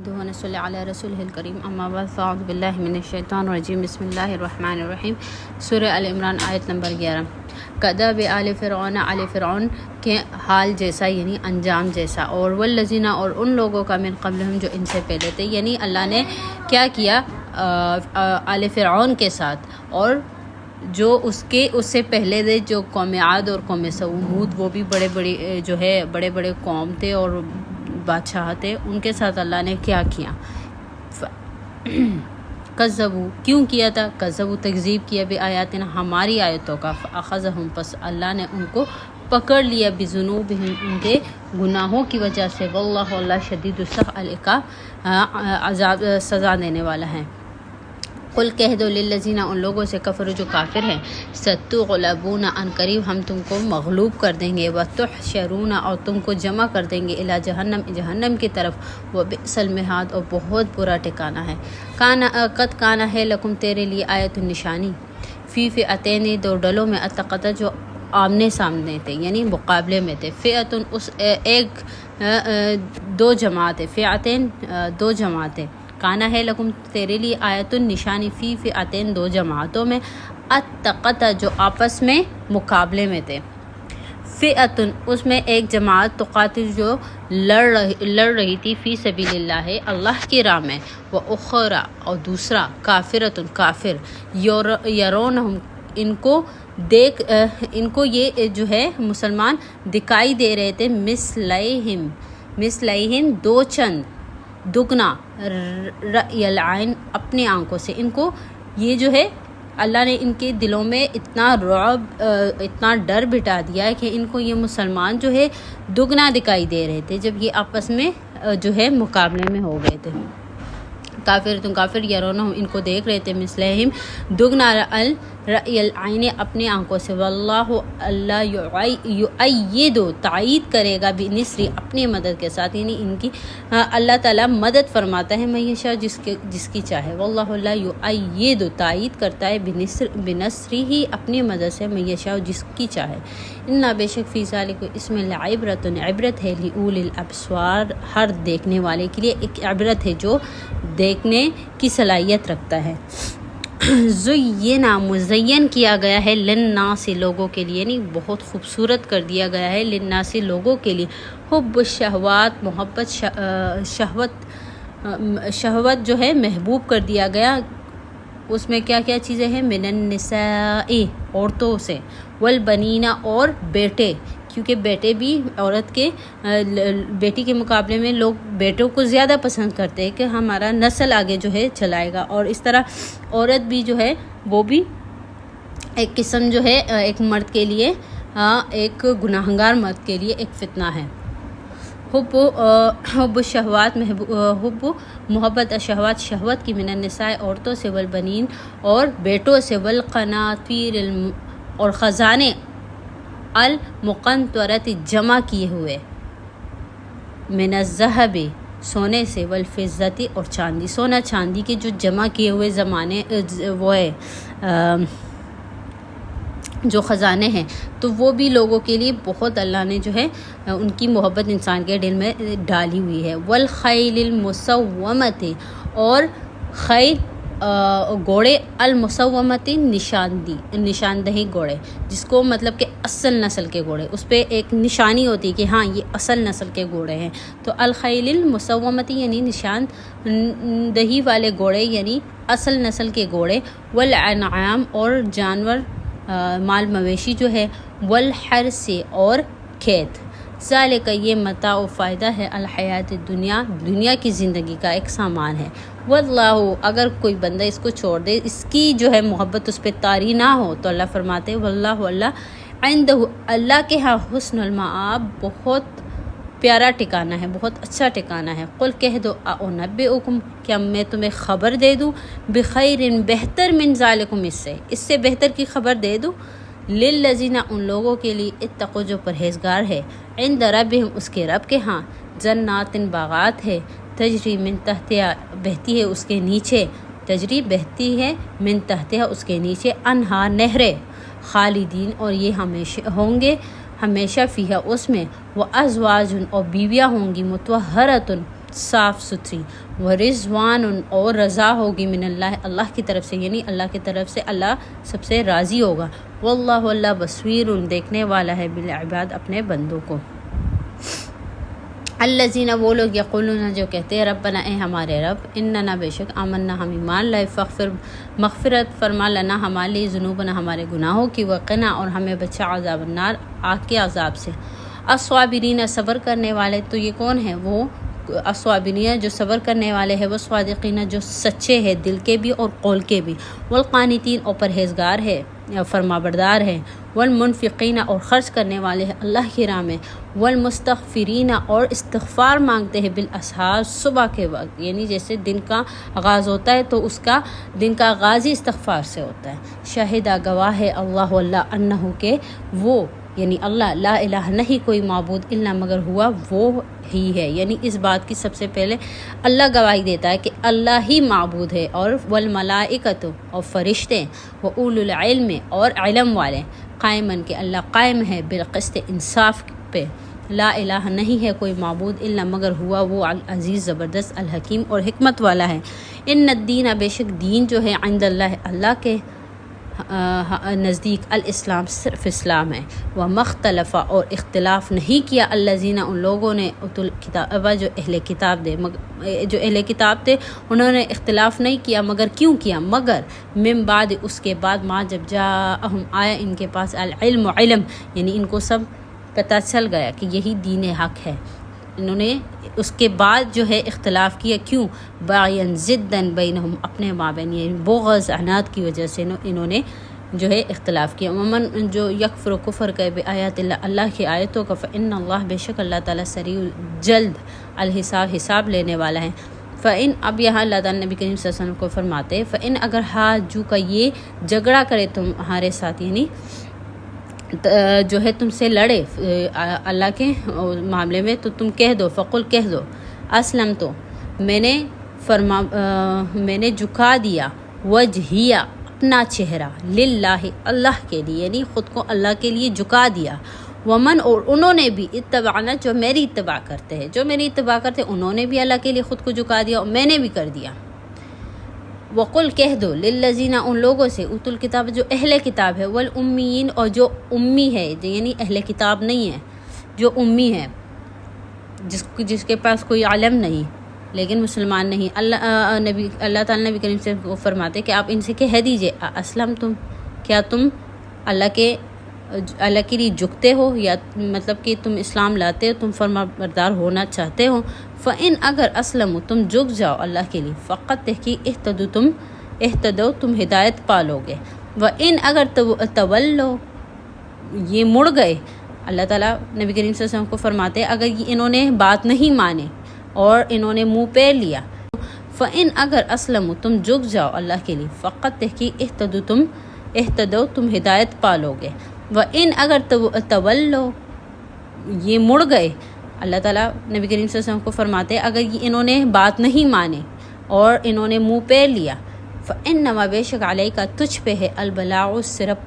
صلی علی رسول الکریم اما بعد فاعوذ باللہ من الشیطان الرجیم بسم اللہ الرحمن الرحیم سورہ ال عمران آیت نمبر 11 کدب آل فرعون کے حال جیسا یعنی انجام جیسا، اور والذین اور ان لوگوں کا من قبلہم جو ان سے پہلے تھے، یعنی اللہ نے کیا کیا آل فرعون کے ساتھ، اور جو اس سے پہلے تھے جو قوم عاد اور قوم سمود، وہ بھی بڑے بڑے قوم تھے اور بادشاہ تھے، ان کے ساتھ اللہ نے کیا کیا؟ کذبوا، کیوں کیا تھا؟ کذبوا، تکذیب کیا، بآیاتنا، ہماری آیتوں کا، فاخذہم، پس اللہ نے ان کو پکڑ لیا، بذنوبہم، ان کے گناہوں کی وجہ سے، واللہ، اللہ شدید السخط، العقاب، عذاب سزا دینے والا ہے۔ قل کہہ دو للذین، ان لوگوں سے، کفروا، جو کافر ہیں، ستغلبون، ان قریب ہم تم کو مغلوب کر دیں گے، وتحشرون، اور تم کو جمع کر دیں گے، الی جہنم، جہنم کی طرف، وبئس المہاد، اور بہت برا ٹھکانہ ہے۔ قد کان ہے لکم، تیرے لیے، آیت، نشانی، فی فئتین، دو ڈلوں میں، التقطا، جو آمنے سامنے تھے یعنی مقابلے میں تھے، فئتن، اس ایک دو جماعتیں، فئتین، دو جماعتیں، کانا ہے لکم، تیرے لیے، آیت، نشانی، فی فئتین، دو جماعتوں میں، التقطا، جو آپس میں مقابلے میں تھے، فئتن، اس میں ایک جماعت، تقاتل، جو لڑ رہی تھی، فی سبیل اللہ، اللہ کی راہ میں، واخری، اور دوسرا، کافرتن، کافر، یرونہم، ان کو یہ جو ہے مسلمان دکھائی دے رہے تھے، مثلیہم، دو چند، دگنا، رأی العین، اپنی آنکھوں سے، ان کو یہ جو ہے اللہ نے ان کے دلوں میں اتنا رعب، اتنا ڈر بٹھا دیا ہے کہ ان کو یہ مسلمان جو ہے دگنا دکھائی دے رہے تھے جب یہ آپس میں جو ہے مقابلے میں ہو گئے تھے۔ کافر، یرونہم، ان کو دیکھ رہے تھے، مثلہم، دگنا، رأی العین، اپنی آنکھوں سے، واللہ، اللہ، یؤید، تائید کرے گا، بنصری، اپنی مدد کے ساتھ، یعنی ان کی اللہ تعالیٰ مدد فرماتا ہے، من یشاء، جس کی چاہے، واللہ، اللہ، یؤید، تائید کرتا ہے، بنصری ہی، اپنی مدد سے، من یشاء، جس کی چاہے۔ انا، بے شک، فی ذالک، اس میں، لعبرۃ، عبرت ہے، لأولی الابصار، ہر دیکھنے والے کے لیے ایک عبرت ہے جو دیکھنے کی صلاحیت رکھتا ہے۔ زینا، مزین کیا گیا ہے، للناس، لوگوں کے لیے، یعنی بہت خوبصورت کر دیا گیا ہے، للناس، لوگوں کے لیے، حب الشہوات، محبت، شہوت جو ہے محبوب کر دیا گیا۔ اس میں کیا کیا چیزیں ہیں؟ من النساء، عورتوں سے، والبنین، اور بیٹے، کیونکہ بیٹے بھی عورت کے، بیٹی کے مقابلے میں لوگ بیٹوں کو زیادہ پسند کرتے ہیں کہ ہمارا نسل آگے جو ہے چلائے گا، اور اس طرح عورت بھی جو ہے وہ بھی ایک قسم جو ہے ایک مرد کے لیے، ایک گناہگار مرد کے لیے ایک فتنہ ہے۔ حب الشہوات، حب، محبت، الشہوات، شہوت کی، من النساء، عورتوں سے، والبنین، اور بیٹوں سے، والقناطیر، اور خزانے، المقنطرۃ، جمع کیے ہوئے، من الذہب، سونے سے، والفضۃ، اور چاندی، سونا چاندی کے جو جمع کیے ہوئے زمانے وہ ہے جو خزانے ہیں، تو وہ بھی لوگوں کے لیے بہت اللہ نے جو ہے ان کی محبت انسان کے دل میں ڈالی ہوئی ہے۔ والخیل المسومۃ، اور خیل، گھوڑے، المسومۃ، نشاندہی گھوڑے، جس کو مطلب کہ اصل نسل کے گھوڑے، اس پہ ایک نشانی ہوتی ہے کہ ہاں یہ اصل نسل کے گھوڑے ہیں، تو الخیل المسومۃ، یعنی نشاندہی والے گھوڑے، یعنی اصل نسل کے گھوڑے، والانعام، اور جانور، مال مویشی جو ہے، والحرث، اور کھیت، ذالک، یہ متاع، فائدہ ہے، الحیات الدنیا، دنیا کی زندگی کا ایک سامان ہے، واللہ، اگر کوئی بندہ اس کو چھوڑ دے، اس کی جو ہے محبت اس پہ طاری نہ ہو، تو اللہ فرماتے ہیں، واللہ، اللہ، عندہ، اللہ کے ہاں، حسن المآب، بہت پیارا ٹھکانہ ہے، بہت اچھا ٹھکانہ ہے۔ قل کہہ دو، اؤنبئکم، کیا میں تمہیں خبر دے دوں، بخیر، بہتر، من ذالکم، اس سے بہتر کی خبر دے دوں، للذین، ان لوگوں کے لیے، اتقوا، جو پرہیزگار ہے، عند ربہم، اس کے رب کے ہاں، جنات، باغات ہے، تجری من تحتہا، بہتی ہے اس کے نیچے، تجری، بہتی ہے، من تحتہا، اس کے نیچے، انہار، نہریں، خالدین، اور یہ ہمیشہ ہوں گے، ہمیشہ، فیہا، اس میں، وازواج، اور بیویاں ہوں گی، مطہرۃ، صاف ستھری، ورضوان اور رضا ہوگی من اللہ اللہ کی طرف سے، یعنی اللہ کی طرف سے اللہ سب سے راضی ہوگا، واللہ اللہ بصیر دیکھنے والا ہے بالعباد اپنے بندوں کو۔ الذین وہ لوگ یقولون جو کہتے ہیں ربنا اے ہمارے رب اننا بے شک آمنا ہم ایمان لائے فغفر مغفرت فرما لنا ہمارے لیے ذنوبنا ہمارے گناہوں کی، وقنا اور ہمیں بچا عذاب النار آگ کے عذاب سے۔ الصابرین صبر کرنے والے، تو یہ کون ہیں؟ وہ الصابرین جو صبر کرنے والے ہیں، وہ صادقین جو سچے ہیں دل کے بھی اور قول کے بھی، والقانتین اور پرہیزگار ہے فرما بردار ہے، والمنفقین اور خرچ کرنے والے ہیں اللہ کی راہ میں، والمستغفرین اور استغفار مانگتے ہیں بالاسحار صبح کے وقت، یعنی جیسے دن کا آغاز ہوتا ہے تو اس کا دن کا آغاز ہی استغفار سے ہوتا ہے۔ شاہدہ گواہ ہے اللہ اللہ انہو کہ وہ یعنی اللہ لا الہ نہیں کوئی معبود الا مگر ہوا وہ ہی ہے، یعنی اس بات کی سب سے پہلے اللہ گواہی دیتا ہے کہ اللہ ہی معبود ہے، اور والملائکۃ اور فرشتے، واولو العلم اور علم والے، قائمن کہ اللہ قائم ہے بالقسط انصاف پہ، لا الہ نہیں ہے کوئی معبود الا مگر ہوا وہ العزیز زبردست الحکیم اور حکمت والا ہے۔ ان الدین بے شک دین جو ہے عند اللہ اللہ کے نزدیک الاسلام صرف اسلام ہے، ومختلف اور اختلاف نہیں کیا الذین ان لوگوں نے اوتوا الکتاب جو اہل کتاب تھے انہوں نے اختلاف نہیں کیا، مگر کیوں کیا؟ مگر من بعد اس کے بعد ما جب جاءہم آیا ان کے پاس العلم علم، یعنی ان کو سب پتہ چل گیا کہ یہی دین حق ہے، انہوں نے اس کے بعد جو ہے اختلاف کیا، کیوں؟ باغین ضدن بینہم اپنے مابین، یعنی بغض عناد کی وجہ سے انہوں نے جو ہے اختلاف کیا۔ ومن جو یکفر کفر کرے بآیات اللہ اللہ کی آیتوں کا، فإن اللہ بے شک اللہ تعالیٰ سریع جلد الحساب حساب لینے والا ہے۔ فإن اب یہاں اللہ تعالیٰ نبی کریم صلی اللہ علیہ وسلم کو فرماتے ہیں فإن اگر جو کا یہ جھگڑا کرے تمہارے ساتھ، یعنی جو ہے تم سے لڑے اللہ کے معاملے میں، تو تم کہہ دو فقل کہہ دو اسلم تو میں نے جھکا دیا وجہیہ اپنا چہرہ للہ اللہ کے لیے، یعنی خود کو اللہ کے لیے جھکا دیا، ومن اور انہوں نے بھی اتبعنا جو میری اتباع کرتے ہیں، جو میری اتباع کرتے ہیں انہوں نے بھی اللہ کے لیے خود کو جھکا دیا اور میں نے بھی کر دیا۔ وقل کہہ دو للذین ان لوگوں سے اوتوا الکتاب جو اہل کتاب ہے، والامیین اور جو امی ہے، یعنی اہل کتاب نہیں ہے، جو امی ہے جس کے پاس کوئی علم نہیں لیکن مسلمان نہیں، اللہ تعالیٰ نبی کریم سے فرماتے کہ آپ ان سے کہہ دیجئے اسلم تم، کیا تم اللہ کے لیے جھکتے ہو، یا مطلب کہ تم اسلام لاتے ہو، تم فرما بردار ہونا چاہتے ہو۔ فإن اگر اسلم تم جھک جاؤ اللہ کے لیے، فقط تحقیق اہتدو تم ہدایت پالو گے، وإن اگر تولو یہ مڑ گئے، اللہ تعالیٰ نبی کریم صلی اللہ علیہ وسلم کو فرماتے اگر انہوں نے بات نہیں مانی اور انہوں نے منہ پھیر لیا، فإن اگر اسلم تم جھک جاؤ اللہ کے لیے، فقط تحقیق اہتدو تم ہدایت پالو گے، وإن اگر تولو یہ مڑ گئے، اللہ تعالیٰ نبی کریم صلی اللہ علیہ وسلم کو فرماتے اگر انہوں نے بات نہیں مانی اور انہوں نے منہ پھیر لیا، فإنما بے شک علیک تجھ پہ ہے البلاغ صرف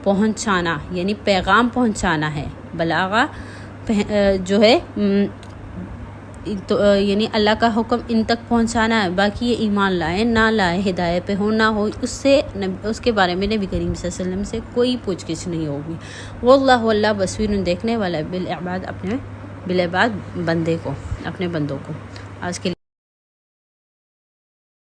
پہنچانا، یعنی پیغام پہنچانا ہے، بلاغہ جو ہے تو یعنی اللہ کا حکم ان تک پہنچانا ہے، باقی یہ ایمان لائے نہ لائے ہدایت پہ ہو نہ ہو اس کے بارے میں نبی کریم صلی اللہ علیہ وسلم سے کوئی پوچھ گچھ نہیں ہوگی۔ واللہ اللہ بصیر دیکھنے والا بالعباد اپنے بالعباد بندے کو، اپنے بندوں کو۔ آج کے